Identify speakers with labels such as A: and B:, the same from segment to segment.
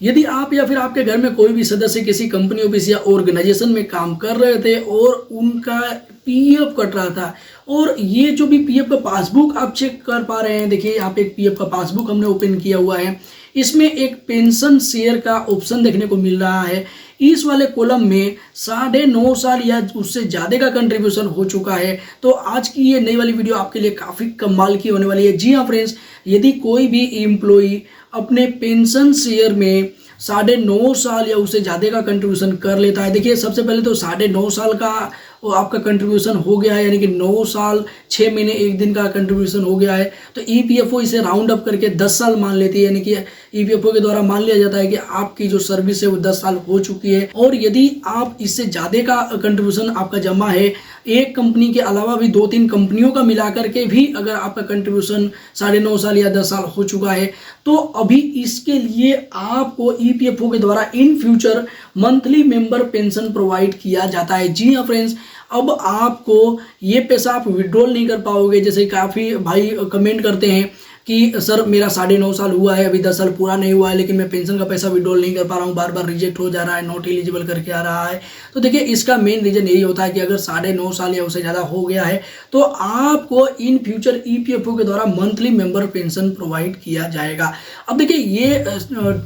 A: यदि आप या फिर आपके घर में कोई भी सदस्य किसी कंपनी ऑफिस या ऑर्गेनाइजेशन में काम कर रहे थे और उनका पीएफ कट रहा था, और ये जो भी पीएफ का पासबुक आप चेक कर पा रहे हैं, देखिए यहाँ पे एक पीएफ का पासबुक हमने ओपन किया हुआ है। इसमें एक पेंशन शेयर का ऑप्शन देखने को मिल रहा है। इस वाले कॉलम में 9.5 साल या उससे ज़्यादा का कंट्रीब्यूशन हो चुका है। तो आज की ये नई वाली वीडियो आपके लिए काफ़ी कमाल की होने वाली है। जी हाँ फ्रेंड्स, यदि कोई भी एम्प्लॉई अपने पेंशन शेयर में 9.5 साल या उससे ज़्यादा का कंट्रीब्यूशन कर लेता है, देखिए सबसे पहले तो 9.5 साल का आपका कंट्रीब्यूशन हो गया है, यानी कि 9 साल 6 महीने 1 दिन का कंट्रीब्यूशन हो गया है। तो ईपीएफओ इसे राउंड अप करके 10 साल मान लेती है, यानी कि ईपीएफओ के द्वारा मान लिया जाता है कि आपकी जो सर्विस है वो 10 साल हो चुकी है। और यदि आप इससे ज़्यादा का कंट्रीब्यूशन आपका जमा है, एक कंपनी के अलावा भी 2-3 कंपनियों का मिलाकर के भी अगर आपका कंट्रीब्यूशन 9.5 साल या 10 साल हो चुका है, तो अभी इसके लिए आपको ईपीएफओ के द्वारा in future monthly member pension provide किया जाता है। जी हाँ फ्रेंड्स, अब आपको ये पैसा आप विड्रॉल नहीं कर पाओगे। जैसे काफ़ी भाई कमेंट करते हैं कि सर मेरा 9.5 साल हुआ है, अभी 10 साल पूरा नहीं हुआ है, लेकिन मैं पेंशन का पैसा विड्रॉल नहीं कर पा रहा हूँ, बार बार रिजेक्ट हो जा रहा है, नॉट एलिजिबल करके आ रहा है। तो देखिए इसका मेन रीज़न यही होता है कि अगर 9.5 साल या उससे ज़्यादा हो गया है तो आपको इन फ्यूचर ईपीएफओ के द्वारा मंथली मेंबर पेंशन प्रोवाइड किया जाएगा। अब देखिए ये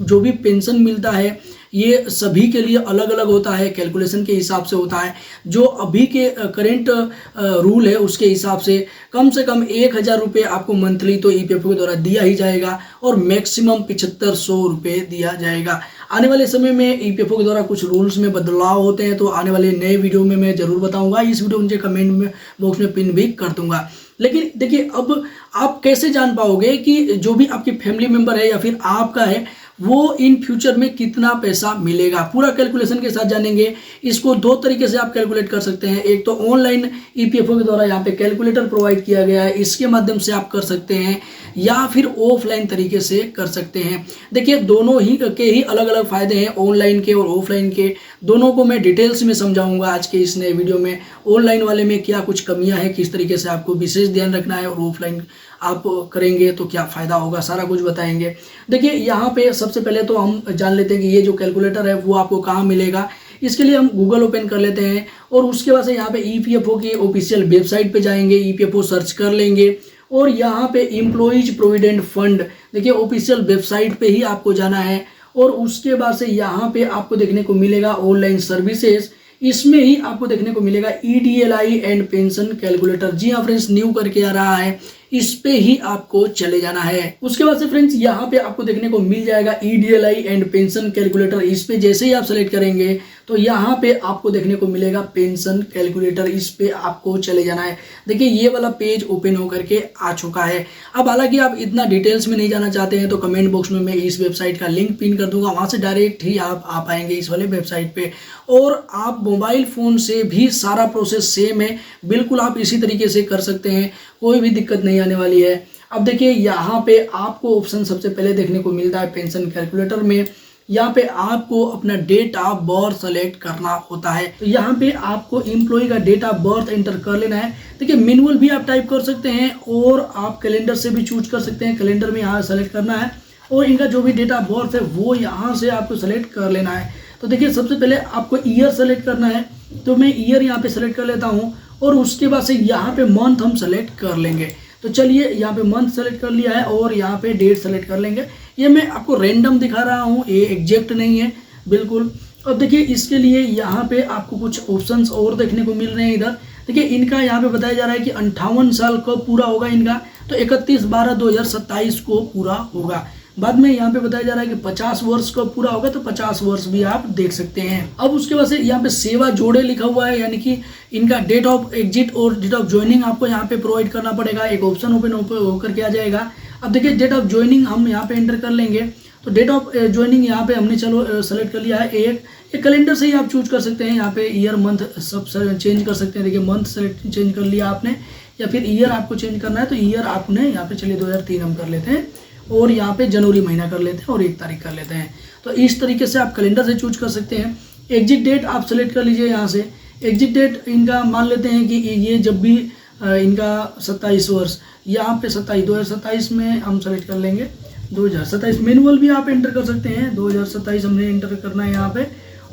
A: जो भी पेंशन मिलता है ये सभी के लिए अलग अलग होता है, कैलकुलेशन के हिसाब से होता है। जो अभी के करेंट रूल है उसके हिसाब से कम 1,000 रुपये आपको मंथली तो ईपीएफओ के द्वारा दिया ही जाएगा, और मैक्सिमम 7500 रुपये दिया जाएगा। आने वाले समय में ईपीएफओ के द्वारा कुछ रूल्स में बदलाव होते हैं, तो आने वाले नए वीडियो में मैं जरूर बताऊंगा। इस वीडियो मुझे कमेंट में बॉक्स में पिन भी कर दूंगा। लेकिन देखिए अब आप कैसे जान पाओगे कि जो भी आपकी फैमिली मेंबर है या फिर आपका है वो इन फ्यूचर में कितना पैसा मिलेगा, पूरा कैलकुलेशन के साथ जानेंगे। इसको 2 तरीके से आप कैलकुलेट कर सकते हैं। एक तो ऑनलाइन ईपीएफओ के द्वारा यहाँ पे कैलकुलेटर प्रोवाइड किया गया है, इसके माध्यम से आप कर सकते हैं, या फिर ऑफलाइन तरीके से कर सकते हैं। देखिए दोनों ही के ही अलग अलग फायदे हैं, ऑनलाइन के और ऑफलाइन के। दोनों को मैं डिटेल्स में समझाऊंगा आज के इस नए वीडियो में। ऑनलाइन वाले में क्या कुछ कमियां हैं, किस तरीके से आपको विशेष ध्यान रखना है, और ऑफलाइन आप करेंगे तो क्या फ़ायदा होगा, सारा कुछ बताएंगे। देखिए यहाँ पे सबसे पहले तो हम जान लेते हैं कि ये जो कैलकुलेटर है वो आपको कहाँ मिलेगा। इसके लिए हम गूगल ओपन कर लेते हैं, और उसके बाद से यहाँ पे ईपीएफओ की ऑफिशियल वेबसाइट पे जाएंगे, ईपीएफओ सर्च कर लेंगे, और यहाँ पे एम्प्लॉइज प्रोविडेंट फंड, देखिए ऑफिशियल वेबसाइट पे ही आपको जाना है। और उसके बाद से यहाँ पे आपको देखने को मिलेगा ऑनलाइन सर्विसेज, इसमें ही आपको देखने को मिलेगा ईडीएलआई एंड पेंशन कैलकुलेटर। जी हाँ फ्रेंड्स, न्यू करके आ रहा है, इस पे ही आपको चले जाना है। उसके बाद से फ्रेंड्स यहाँ पे आपको देखने को मिल जाएगा ईडीएलआई एंड पेंशन कैलकुलेटर। इस पे जैसे ही आप सेलेक्ट करेंगे तो यहाँ पे आपको देखने को मिलेगा पेंशन कैलकुलेटर, इस पे आपको चले जाना है। देखिए ये वाला पेज ओपन होकर के आ चुका है। अब हालांकि आप इतना डिटेल्स में नहीं जाना चाहते हैं तो कमेंट बॉक्स में मैं इस वेबसाइट का लिंक पिन कर दूंगा, वहां से डायरेक्ट ही आप आ पाएंगे इस वाले वेबसाइट पे। और आप मोबाइल फोन से भी सारा प्रोसेस सेम है, बिल्कुल आप इसी तरीके से कर सकते हैं, कोई भी दिक्कत नहीं आने वाली है। अब देखिए यहाँ पे आपको ऑप्शन सबसे पहले देखने को मिलता है पेंशन कैलकुलेटर में, यहाँ पे आपको अपना डेट ऑफ बर्थ सेलेक्ट करना होता है। तो यहाँ पे आपको एम्प्लॉय का डेट ऑफ बर्थ एंटर कर लेना है। देखिए मैनुअल भी आप टाइप कर सकते हैं, और आप कैलेंडर से भी चूज कर सकते हैं। कैलेंडर में यहाँ सेलेक्ट करना है, और इनका जो भी डेट ऑफ बर्थ है वो यहाँ से आपको सेलेक्ट कर लेना है। तो देखिए सबसे पहले आपको ईयर सेलेक्ट करना है, तो मैं ईयर यहाँ पे सेलेक्ट कर लेता हूँ, और उसके बाद से यहाँ पे मंथ हम सेलेक्ट कर लेंगे। तो चलिए यहाँ पे मंथ सेलेक्ट कर लिया है, और यहाँ पे डेट सेलेक्ट कर लेंगे। ये मैं आपको रैंडम दिखा रहा हूँ, ये एग्जैक्ट नहीं है बिल्कुल। अब देखिए इसके लिए यहाँ पे आपको कुछ ऑप्शंस और देखने को मिल रहे हैं इधर। देखिए इनका यहाँ पे बताया जा रहा है कि 58 साल कब पूरा होगा इनका, तो 31/12/2027 को पूरा होगा। बाद में यहाँ पे बताया जा रहा है कि 50 वर्ष कब पूरा होगा, तो 50 वर्ष भी आप देख सकते हैं। अब उसके बाद से यहाँ पे सेवा जोड़े लिखा हुआ है, यानी कि इनका डेट ऑफ एग्जिट और डेट ऑफ ज्वाइनिंग आपको यहाँ पे प्रोवाइड करना पड़ेगा। एक ऑप्शन ओपन होकर के आ जाएगा। अब देखिए डेट ऑफ ज्वाइनिंग हम यहाँ पे एंटर कर लेंगे। तो डेट ऑफ ज्वाइनिंग यहाँ पे हमने चलो सेलेक्ट कर लिया है। एक कैलेंडर से ही आप चूज कर सकते हैं, यहाँ पे ईयर मंथ सब चेंज कर सकते हैं। देखिए मंथ सेलेक्ट चेंज कर लिया आपने, या फिर ईयर आपको चेंज करना है तो ईयर आपने यहाँ पे चलिए 2003 हम कर लेते हैं, और यहाँ पे जनवरी महीना कर लेते हैं, और 1 तारीख कर लेते हैं। तो इस तरीके से आप कैलेंडर से चूज कर सकते हैं। एग्जिट डेट आप सेलेक्ट कर लीजिए यहाँ से। एग्जिट डेट इनका मान लेते हैं कि ये जब भी इनका 27 वर्ष, यहाँ पे 2027 में हम सेलेक्ट कर लेंगे। 2027 मैनुअल भी आप एंटर कर सकते हैं। 2027 हमने एंटर करना है यहाँ पे,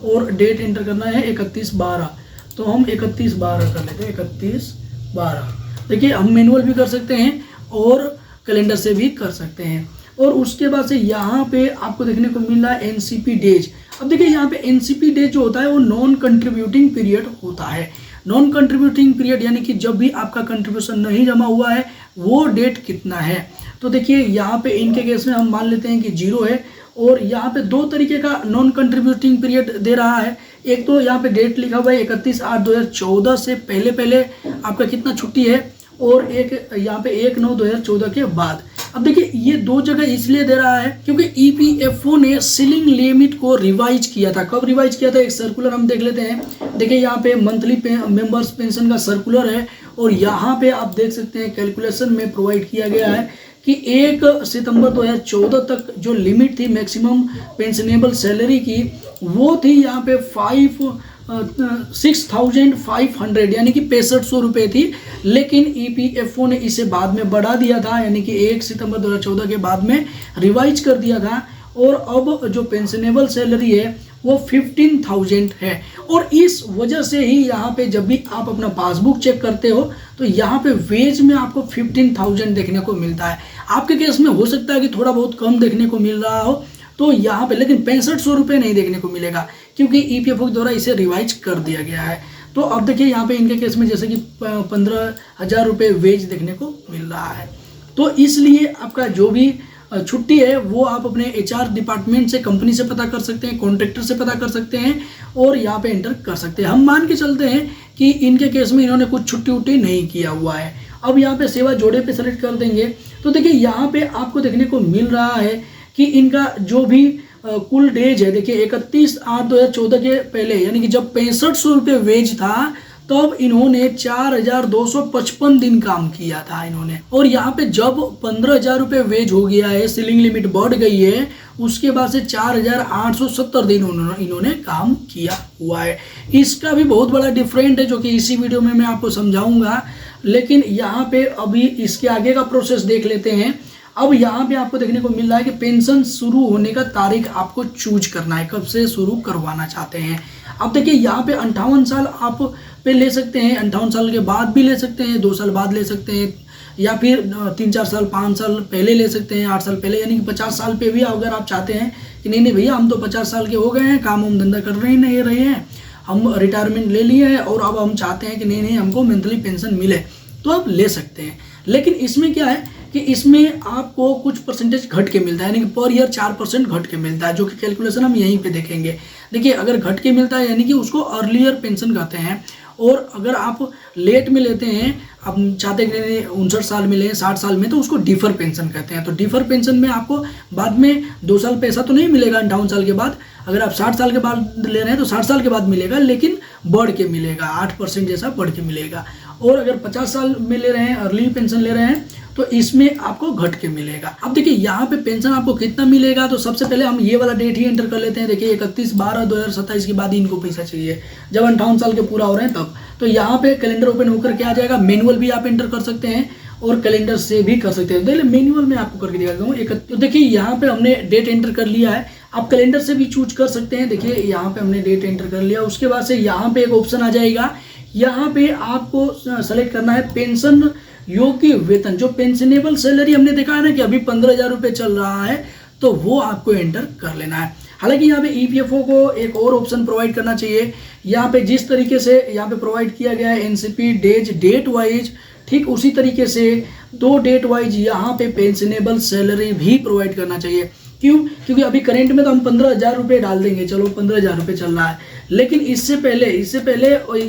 A: और डेट एंटर करना है 31/12, तो हम 31/12 कर लेते हैं। 31/12 देखिए, हम मैनुअल भी कर सकते हैं और कैलेंडर से भी कर सकते हैं। और उसके बाद से यहाँ पे आपको देखने को मिल रहा है एनसीपी डेज। अब देखिए यहाँ पे एनसीपी डेज जो होता है वो नॉन कंट्रीब्यूटिंग पीरियड होता है। नॉन कंट्रीब्यूटिंग पीरियड यानी कि जब भी आपका कंट्रीब्यूशन नहीं जमा हुआ है वो डेट कितना है। तो देखिए यहाँ पे इनके केस में हम मान लेते हैं कि 0 है, और यहाँ पे 2 तरीके का नॉन कंट्रीब्यूटिंग पीरियड दे रहा है। एक तो यहाँ पे डेट लिखा हुआ है 31/8/2014 से पहले आपका कितना छुट्टी है, और एक यहाँ पे 1/9/2014 के बाद। अब देखिए ये 2 जगह इसलिए दे रहा है क्योंकि ईपीएफओ ने सीलिंग लिमिट को रिवाइज किया था। कब रिवाइज किया था, एक सर्कुलर हम देख लेते हैं। देखिए यहाँ पे मंथली मेंबर्स पेंशन का सर्कुलर है, और यहाँ पे आप देख सकते हैं कैलकुलेशन में प्रोवाइड किया गया है कि 1 सितंबर 2014 तक जो लिमिट थी मैक्सिमम पेंशनेबल सैलरी की, वो थी यहाँ पे 6,500 यानी कि 6500 रुपये थी। लेकिन ईपीएफओ ने इसे बाद में बढ़ा दिया था, यानी कि 1 सितंबर 2014 के बाद में रिवाइज कर दिया था, और अब जो पेंशनेबल सैलरी है वो 15,000 है। और इस वजह से ही यहाँ पे जब भी आप अपना पासबुक चेक करते हो तो यहाँ पे वेज में आपको 15,000 देखने को मिलता है। आपके केस में हो सकता है कि थोड़ा बहुत कम देखने को मिल रहा हो, तो यहाँ पे लेकिन 6500 रुपये नहीं देखने को मिलेगा, क्योंकि ईपीएफओ के द्वारा इसे रिवाइज कर दिया गया है। तो अब देखिए यहाँ पे इनके केस में जैसे कि 15,000 रुपये वेज देखने को मिल रहा है। तो इसलिए आपका जो भी छुट्टी है वो आप अपने एचआर डिपार्टमेंट से, कंपनी से पता कर सकते हैं, कॉन्ट्रैक्टर से पता कर सकते हैं, और यहाँ पे एंटर कर सकते हैं। हम मान के चलते हैं कि इनके केस में इन्होंने कुछ छुट्टी उट्टी नहीं किया हुआ है। अब यहाँ पे सेवा जोड़े पे सेलेक्ट कर देंगे, तो देखिए यहाँ पे आपको देखने को मिल रहा है कि इनका जो भी कुल डेज है, देखिए 31/8/2014 के पहले, यानी कि जब 6500 रुपये वेज था तब इन्होंने 4,255 दिन काम किया था इन्होंने। और यहाँ पे जब 15,000 रुपये वेज हो गया है, सीलिंग लिमिट बढ़ गई है, उसके बाद से 4,870 दिन इन्होंने काम किया हुआ है। इसका भी बहुत बड़ा डिफरेंट है जो कि इसी वीडियो में मैं आपको समझाऊंगा। लेकिन यहाँ पे अभी इसके आगे का प्रोसेस देख लेते हैं। अब यहाँ पे आपको देखने को मिल रहा है कि पेंशन शुरू होने का तारीख आपको चूज करना है, कब से शुरू करवाना चाहते हैं। अब देखिए यहाँ पे 58 साल आप पे ले सकते हैं, 58 साल के बाद भी ले सकते हैं, 2 साल बाद ले सकते हैं, या फिर 3-4 साल 5 साल पहले ले सकते हैं, 8 साल पहले, यानी कि 50 साल पे भी अगर आप चाहते हैं कि नहीं भैया हम तो 50 साल के हो गए हैं, काम हम धंधा कर नहीं रहे हैं, हम रिटायरमेंट ले लिए हैं और अब हम चाहते हैं कि नहीं हमको मंथली पेंशन मिले, तो आप ले सकते हैं। लेकिन इसमें क्या है कि इसमें आपको कुछ परसेंटेज घट के मिलता है, यानी कि पर ईयर 4% घट के मिलता है, जो कि कैलकुलेशन हम यहीं पे देखेंगे। देखिए अगर घट के मिलता है यानी कि उसको अर्लियर पेंशन कहते हैं, और अगर आप लेट में लेते हैं, आप चाहते हैं 59 साल में लें, 60 साल में, तो उसको डिफर पेंशन कहते हैं। तो डिफर पेंशन में आपको बाद में 2 साल पैसा तो नहीं मिलेगा 58 साल के बाद। अगर आप 60 साल के बाद ले रहे हैं तो 60 साल के बाद मिलेगा, लेकिन बढ़ के मिलेगा, 8% जैसा बढ़ के मिलेगा। और अगर 50 साल में ले रहे हैं, अर्ली पेंशन ले रहे हैं, तो इसमें आपको घट के मिलेगा। अब देखिए यहाँ पे पेंशन आपको कितना मिलेगा, तो सबसे पहले हम ये वाला डेट ही एंटर कर लेते हैं। देखिए 31/12/2027 के बाद इनको पैसा चाहिए, जब 58 साल के पूरा हो रहे हैं तब। तो यहाँ पे कैलेंडर ओपन होकर के आ जाएगा। मैनुअल भी आप एंटर कर सकते हैं और कैलेंडर से भी कर सकते हैं। देखिए मैनुअल में आपको करके दिखाता हूँ। तो देखिए यहाँ पे हमने डेट एंटर कर लिया है, आप कैलेंडर से भी चूज कर सकते हैं। देखिए यहाँ पे हमने डेट एंटर कर लिया, उसके बाद से यहाँ पे एक ऑप्शन आ जाएगा, यहाँ पे आपको सेलेक्ट करना है पेंशन योग्य वेतन। जो पेंशनेबल सैलरी हमने देखा है ना कि अभी 15,000 रुपये चल रहा है, तो वो आपको एंटर कर लेना है। हालांकि यहाँ पे ईपीएफओ को एक और ऑप्शन प्रोवाइड करना चाहिए। यहाँ पे जिस तरीके से यहाँ पे प्रोवाइड किया गया है एनसीपी डेज डेट वाइज, ठीक उसी तरीके से 2 डेट वाइज यहाँ पे पेंशनेबल सैलरी भी प्रोवाइड करना चाहिए। क्यों? क्योंकि अभी करेंट में तो हम 15,000 रुपये डाल देंगे, चलो 15,000 रुपये चल रहा है, लेकिन इससे पहले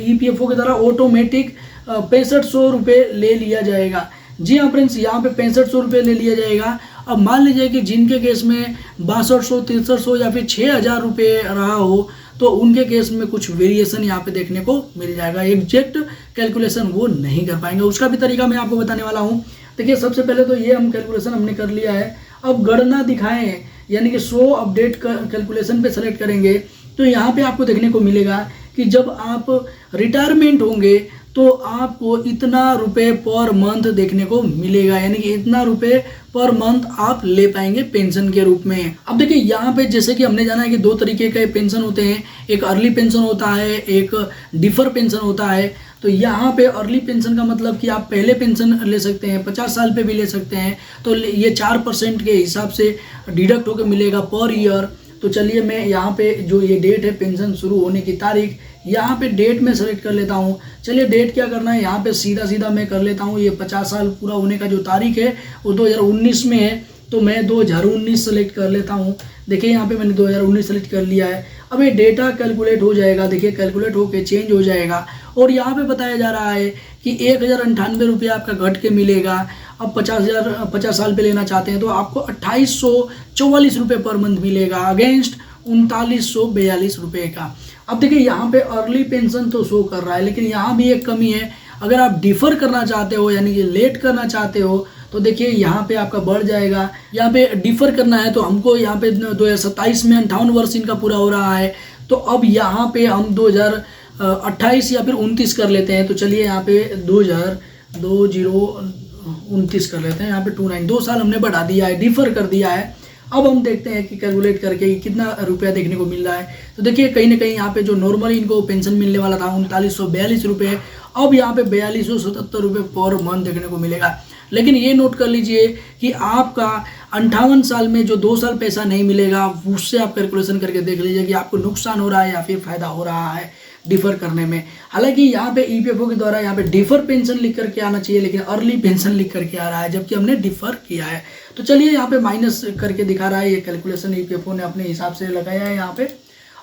A: ईपीएफओ के द्वारा ऑटोमेटिक 6500 रुपये ले लिया जाएगा। जी हाँ फ्रेंड्स, यहाँ पे 6500 रुपये ले लिया जाएगा। अब मान लीजिए कि जिनके केस में 6200, 6300 या फिर 6000 रुपये रहा हो, तो उनके केस में कुछ वेरिएशन यहाँ पे देखने को मिल जाएगा। एग्जैक्ट कैलकुलेशन वो नहीं कर पाएंगे, उसका भी तरीका मैं आपको बताने वाला हूँ। देखिए सबसे पहले तो ये हम कैलकुलेशन हमने कर लिया है। अब गणना दिखाएं यानी कि शो अपडेट कैलकुलेशन पे सेलेक्ट करेंगे, तो यहाँ पे आपको देखने को मिलेगा कि जब आप रिटायरमेंट होंगे तो आपको इतना रुपए पर मंथ देखने को मिलेगा, यानी कि इतना रुपए पर मंथ आप ले पाएंगे पेंशन के रूप में। अब देखिए यहाँ पे जैसे कि हमने जाना है कि दो तरीके के पेंशन होते हैं, एक अर्ली पेंशन होता है, एक डिफर पेंशन होता है। तो यहाँ पे अर्ली पेंशन का मतलब कि आप पहले पेंशन ले सकते हैं, 50 साल पे भी ले सकते हैं। तो ये 4% के हिसाब से डिडक्ट होकर मिलेगा पर ईयर। तो चलिए मैं यहाँ पे जो ये डेट है पेंशन शुरू होने की तारीख, यहाँ पे डेट में सेलेक्ट कर लेता हूँ। चलिए डेट क्या करना है, यहाँ पे सीधा सीधा मैं कर लेता हूँ। ये 50 साल पूरा होने का जो तारीख है वो 2019 में है, तो मैं 2019 सेलेक्ट कर लेता हूँ। देखिए यहाँ पे मैंने 2019 सेलेक्ट कर लिया है। अब ये डेटा कैलकुलेट हो जाएगा, देखिए कैलकुलेट होके चेंज हो जाएगा और यहाँ पे बताया जा रहा है कि 1098 रुपये आपका घट के मिलेगा। अब 50 साल पे लेना चाहते हैं तो आपको 2844 रुपये पर मंथ मिलेगा अगेंस्ट 3942 रुपये का। अब देखिए यहाँ पे अर्ली पेंशन तो शो कर रहा है, लेकिन यहाँ भी एक कमी है। अगर आप डिफर करना चाहते हो यानी कि लेट करना चाहते हो तो देखिए यहाँ पे आपका बढ़ जाएगा। यहाँ पे डिफर करना है तो हमको यहाँ पे 2027 में 58 वर्ष इनका पूरा हो रहा है, तो अब यहाँ पे हम 2028 या फिर 29 कर लेते हैं। तो चलिए यहाँ पे 2029 कर लेते हैं। यहाँ पे 29 2 साल हमने बढ़ा दिया है, डिफर कर दिया है। अब हम देखते हैं कि कैलकुलेट करके कितना रुपया देखने को मिल रहा है। तो देखिए कहीं ना कहीं यहाँ पे जो नॉर्मली इनको पेंशन मिलने वाला था 3942 रुपये, अब यहाँ पे 4277 रुपये पर मंथ देखने को मिलेगा। लेकिन ये नोट कर लीजिए कि आपका 58 साल में जो 2 साल पैसा नहीं मिलेगा, उससे आप कैलकुलेशन करके देख लीजिए कि आपको नुकसान हो रहा है या फिर फायदा हो रहा है डिफर करने में। हालांकि यहाँ पे ईपीएफओ के द्वारा यहाँ पे डिफर पेंशन लिख करके आना चाहिए, लेकिन अर्ली पेंशन लिख करके आ रहा है जबकि हमने डिफर किया है। तो चलिए यहाँ पे माइनस करके दिखा रहा है, ये कैलकुलेशन ईपीएफओ ने अपने हिसाब से लगाया है यहाँ पे।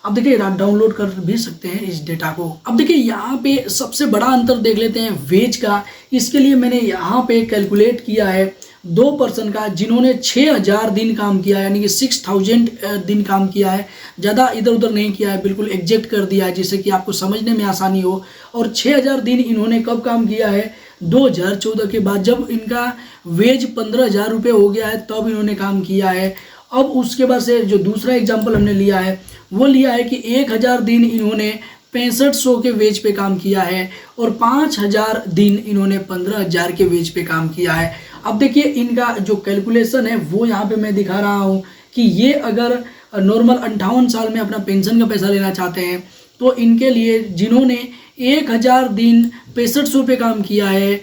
A: अब देखिए डाउनलोड कर भी सकते हैं इस डेटा को। अब देखिए यहाँ पे सबसे बड़ा अंतर देख लेते हैं वेज का। इसके लिए मैंने यहाँ पे कैलकुलेट किया है 2 पर्सन का जिन्होंने 6000 दिन काम किया है, यानी कि 6000 दिन काम किया है। ज़्यादा इधर उधर नहीं किया है, बिल्कुल एग्जैक्ट कर दिया है जिससे कि आपको समझने में आसानी हो। और 6000 दिन इन्होंने कब काम किया है, 2014 के बाद, जब इनका वेज 15,000 रुपये हो गया है तब इन्होंने काम किया है। अब उसके बाद से जो दूसरा एग्जाम्पल हमने लिया है वो लिया है कि 1000 दिन इन्होंने 6500 के वेज पे काम किया है और 5000 दिन इन्होंने 15,000 के वेज पे काम किया है। अब देखिए इनका जो कैलकुलेशन है वो यहाँ पे मैं दिखा रहा हूँ कि ये अगर नॉर्मल 58 साल में अपना पेंशन का पैसा लेना चाहते हैं तो इनके लिए जिन्होंने 1000 दिन 6500 पे काम किया है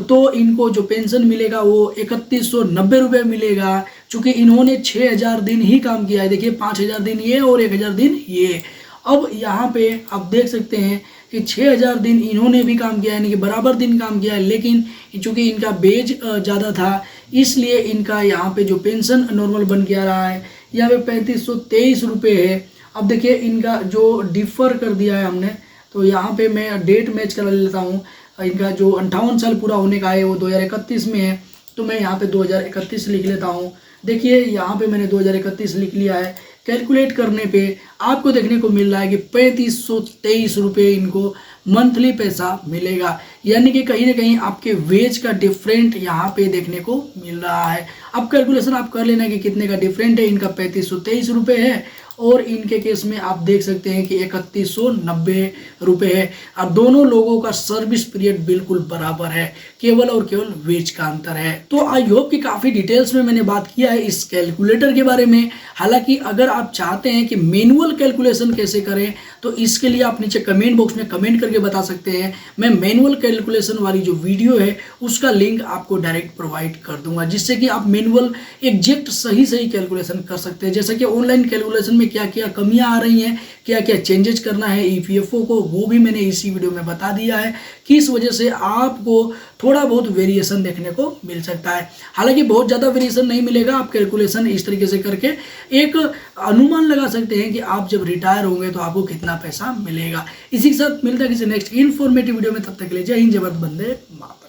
A: तो इनको जो पेंशन मिलेगा वो 3190 रुपये मिलेगा, चूँकि इन्होंने 6000 दिन ही काम किया है। देखिए 5000 दिन ये और 1000 दिन ये। अब यहाँ पे आप देख सकते हैं कि 6000 दिन इन्होंने भी काम किया है, यानी कि बराबर दिन काम किया है, लेकिन चूँकि इनका बेज ज़्यादा था इसलिए इनका यहाँ पे जो पेंशन नॉर्मल बन के आ रहा है यहाँ पे 3523 रुपये है। अब देखिए इनका जो डिफ़र कर दिया है हमने, तो यहाँ पे मैं डेट मैच कर लेता हूँ। इनका जो 58 साल पूरा होने का है वो 2031 में है, तो मैं यहाँ पे 2031 लिख लेता हूँ। देखिए यहाँ पे मैंने 2031 लिख लिया है। कैलकुलेट करने पे आपको देखने को मिल रहा है कि 3523 रुपये इनको मंथली पैसा मिलेगा, यानी कि कहीं ना कहीं आपके वेज का डिफरेंट यहाँ पे देखने को मिल रहा है। अब कैलकुलेशन आप कर लेना कि कितने का डिफरेंट है। इनका 3523 रुपये है और इनके केस में आप देख सकते हैं कि 3190 रुपये है। और दोनों लोगों का सर्विस पीरियड बिल्कुल बराबर है, केवल और केवल वेज का अंतर है। तो आई होप कि काफ़ी डिटेल्स में मैंने बात किया है इस कैलकुलेटर के बारे में। हालांकि अगर आप चाहते हैं कि मैनुअल कैलकुलेशन कैसे करें तो इसके लिए आप नीचे कमेंट बॉक्स में कमेंट करके बता सकते हैं। मैं मैनुअल कैलकुलेशन वाली जो वीडियो है उसका लिंक आपको डायरेक्ट प्रोवाइड कर दूंगा, जिससे कि आप मैनुअल एग्जैक्ट सही कैलकुलेशन कर सकते हैं। जैसे कि ऑनलाइन कैलकुलेशन में क्या क्या कमियां आ रही हैं, क्या क्या चेंजेस करना है ईपीएफओ को, वो भी मैंने इसी वीडियो में बता दिया है कि इस वजह से आपको थोड़ा बहुत वेरिएशन देखने को मिल सकता है। हालांकि बहुत ज़्यादा वेरिएशन नहीं मिलेगा। आप कैलकुलेशन इस तरीके से करके एक अनुमान लगा सकते हैं कि आप जब रिटायर होंगे तो आपको कितना पैसा मिलेगा। इसी के साथ मिलता है किसी नेक्स्ट इन्फॉर्मेटिव वीडियो में, तब तक के लिए जय हिंद, जय भारत, वंदे मातरम।